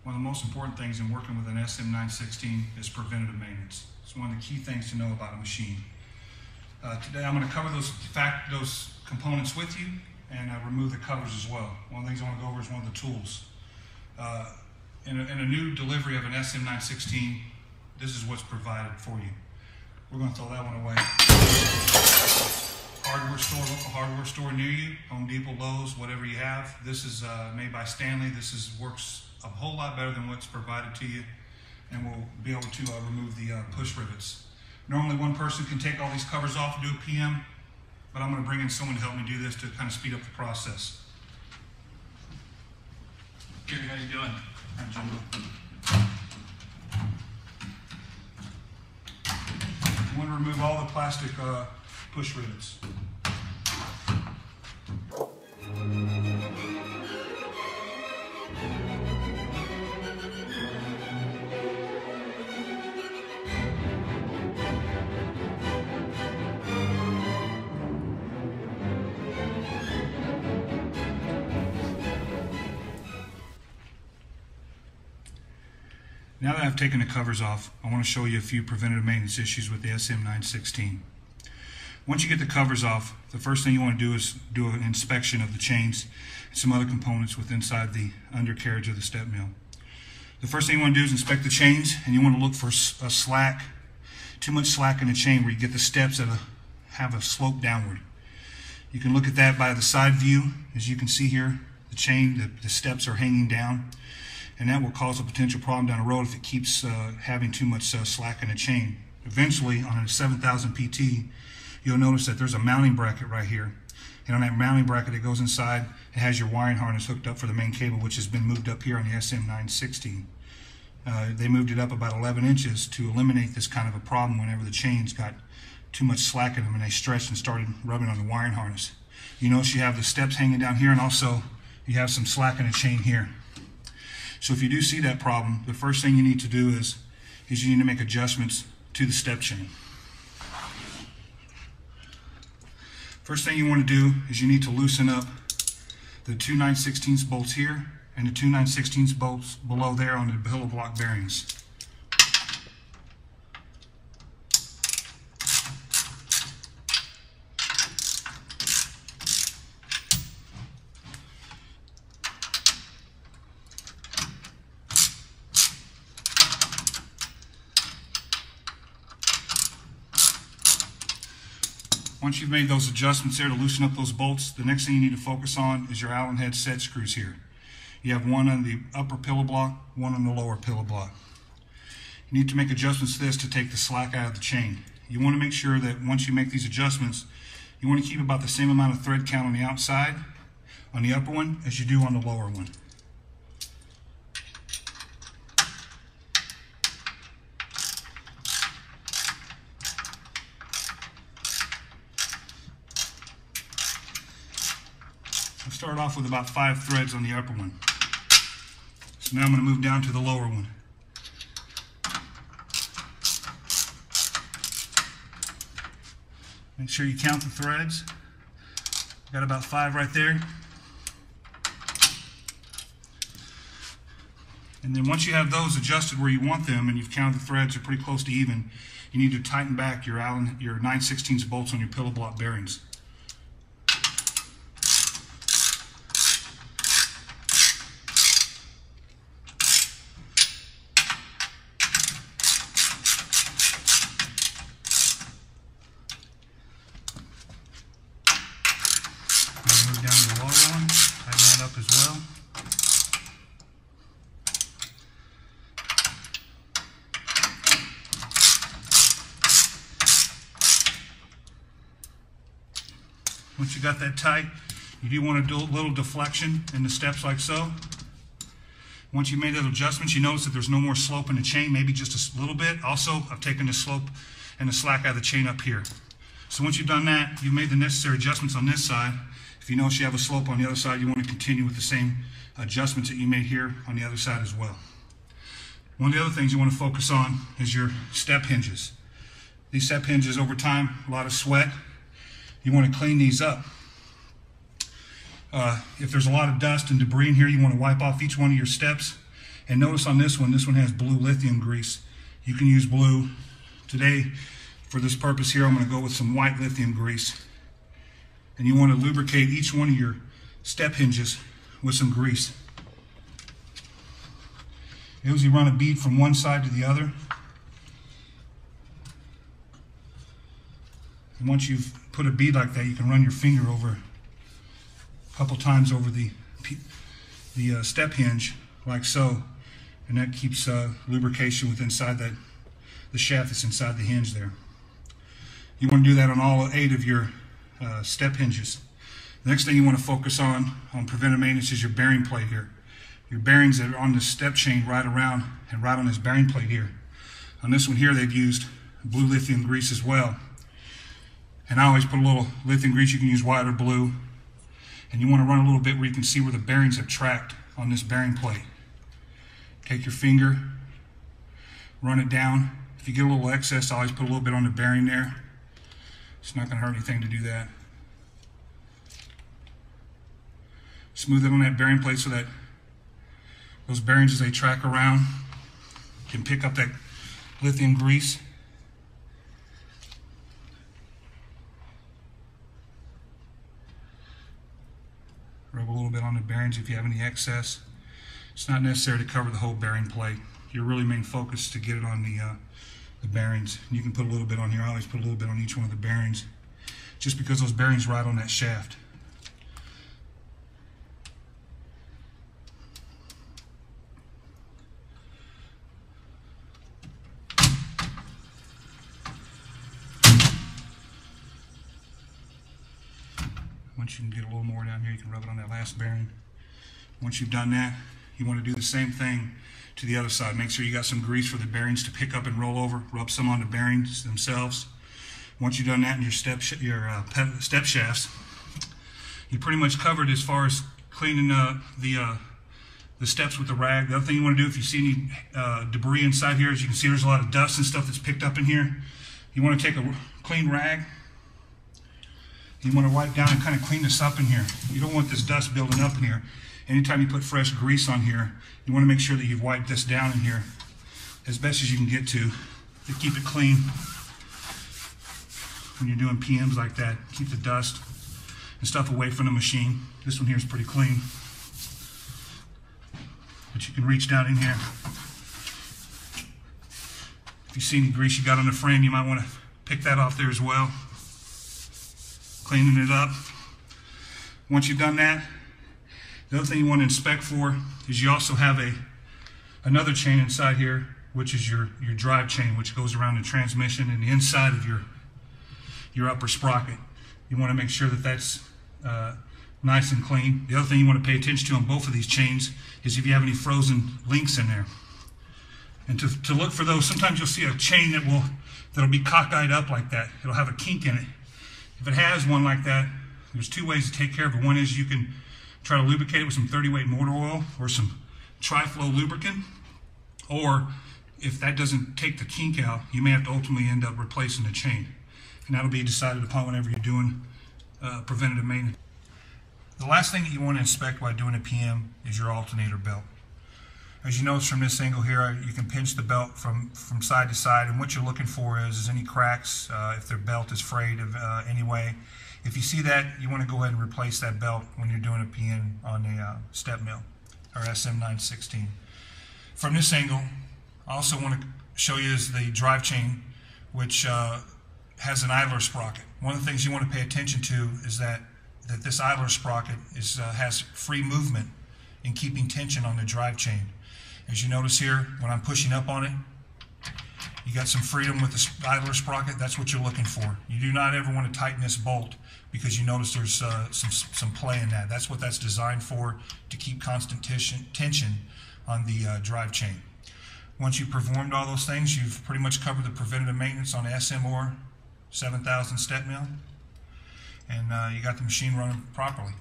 One of the most important things in working with an SM916 is preventative maintenance. It's one of the key things to know about a machine. Today I'm going to cover those components with you and remove the covers as well. One of the things I want to go over is one of the tools. In a new delivery of an SM916, this is what's provided for you. We're going to throw that one away. Local hardware store near you, Home Depot, Lowe's, whatever you have. This is made by Stanley. This works a whole lot better than what's provided to you, and we'll be able to remove the push rivets. Normally one person can take all these covers off and do a PM, but I'm going to bring in someone to help me do this to kind of speed up the process. Gary, how you doing? Hi, Jimbo. I want to remove all the plastic push rivets. Now that I've taken the covers off, I want to show you a few preventative maintenance issues with the SM916. Once you get the covers off, the first thing you want to do is do an inspection of the chains and some other components with inside the undercarriage of the StepMill. The first thing you want to do is inspect the chains, and you want to look for a slack, too much slack in the chain where you get the steps that have a slope downward. You can look at that by the side view. As you can see here, the chain, the steps are hanging down, and that will cause a potential problem down the road if it keeps having too much slack in the chain. Eventually, on a 7000 PT, you'll notice that there's a mounting bracket right here. And on that mounting bracket that goes inside, it has your wiring harness hooked up for the main cable, which has been moved up here on the SM916. They moved it up about 11 inches to eliminate this kind of a problem whenever the chains got too much slack in them and they stretched and started rubbing on the wiring harness. You notice you have the steps hanging down here, and also you have some slack in the chain here. So if you do see that problem, the first thing you need to do is you need to make adjustments to the step chain. First thing you want to do is you need to loosen up the 2 9/16 bolts here and the 2 9/16 bolts below there on the pillow block bearings. Once you've made those adjustments there to loosen up those bolts, the next thing you need to focus on is your Allen head set screws here. You have one on the upper pillow block, one on the lower pillow block. You need to make adjustments to this to take the slack out of the chain. You want to make sure that once you make these adjustments, you want to keep about the same amount of thread count on the outside, on the upper one, as you do on the lower one. I'll start off with about 5 threads on the upper one. So now I'm going to move down to the lower one. Make sure you count the threads. Got about 5 right there. And then once you have those adjusted where you want them and you've counted the threads, they're pretty close to even, you need to tighten back your 9/16 bolts on your pillow block bearings. Move down to the lower one, tighten that up as well. Once you got that tight, you do want to do a little deflection in the steps like so. Once you made those adjustments, you notice that there's no more slope in the chain, maybe just a little bit. Also, I've taken the slope and the slack out of the chain up here. So once you've done that, you've made the necessary adjustments on this side. If you notice you have a slope on the other side, you want to continue with the same adjustments that you made here on the other side as well. One of the other things you want to focus on is your step hinges. These step hinges, over time, a lot of sweat. You want to clean these up. If there's a lot of dust and debris in here, you want to wipe off each one of your steps And notice on this one has blue lithium grease. You can use blue. Today, for this purpose here, I'm going to go with some white lithium grease. And you want to lubricate each one of your step hinges with some grease. As you run a bead from one side to the other. And once you've put a bead like that, you can run your finger over a couple times over the step hinge, like so, and that keeps lubrication with inside the shaft that's inside the hinge there. You want to do that on all 8 of your step hinges. The next thing you want to focus on preventive maintenance is your bearing plate here. Your bearings that are on the step chain right around and right on this bearing plate here. On this one here, they've used blue lithium grease as well. And I always put a little lithium grease. You can use white or blue. And you want to run a little bit where you can see where the bearings have tracked on this bearing plate. Take your finger, run it down. If you get a little excess, I always put a little bit on the bearing there. It's not going to hurt anything to do that. Smooth it on that bearing plate so that those bearings, as they track around, can pick up that lithium grease. Rub a little bit on the bearings if you have any excess. It's not necessary to cover the whole bearing plate. Your really main focus is to get it on the bearings. You can put a little bit on here. I always put a little bit on each one of the bearings, just because those bearings ride on that shaft. Once you can get a little more down here, you can rub it on that last bearing. Once you've done that, you want to do the same thing to the other side. Make sure you got some grease for the bearings to pick up and roll over. Rub some on the bearings themselves. Once you've done that in your step shafts, you pretty much covered as far as cleaning the steps with the rag. The other thing you want to do, if you see any debris inside here, as you can see, there's a lot of dust and stuff that's picked up in here. You want to take a clean rag. You want to wipe down and kind of clean this up in here. You don't want this dust building up in here. Anytime you put fresh grease on here, you want to make sure that you've wiped this down in here as best as you can get to keep it clean. When you're doing PMs like that, keep the dust and stuff away from the machine. This one here is pretty clean. But you can reach down in here. If you see any grease you got on the frame, you might want to pick that off there as well. Cleaning it up. Once you've done that, the other thing you want to inspect for is you also have another chain inside here, which is your drive chain, which goes around the transmission and the inside of your upper sprocket. You want to make sure that that's nice and clean. The other thing you want to pay attention to on both of these chains is if you have any frozen links in there. And to look for those, sometimes you'll see a chain that'll be cockeyed up like that. It'll have a kink in it. If it has one like that, there's 2 ways to take care of it. One is you can try to lubricate it with some 30-weight motor oil or some tri-flow lubricant. Or if that doesn't take the kink out, you may have to ultimately end up replacing the chain. And that'll be decided upon whenever you're doing preventative maintenance. The last thing that you want to inspect while doing a PM is your alternator belt. As you notice from this angle here, you can pinch the belt from side to side, and what you're looking for is any cracks, if their belt is frayed of any way. If you see that, you want to go ahead and replace that belt when you're doing a PM on a StepMill or SM916. From this angle, I also want to show you is the drive chain, which has an idler sprocket. One of the things you want to pay attention to is that this idler sprocket has free movement in keeping tension on the drive chain. As you notice here, when I'm pushing up on it, you got some freedom with the idler sprocket. That's what you're looking for. You do not ever want to tighten this bolt because you notice there's some play in that. That's what that's designed for, to keep constant tension on the drive chain. Once you've performed all those things, you've pretty much covered the preventative maintenance on the SM916 StepMill, and you got the machine running properly.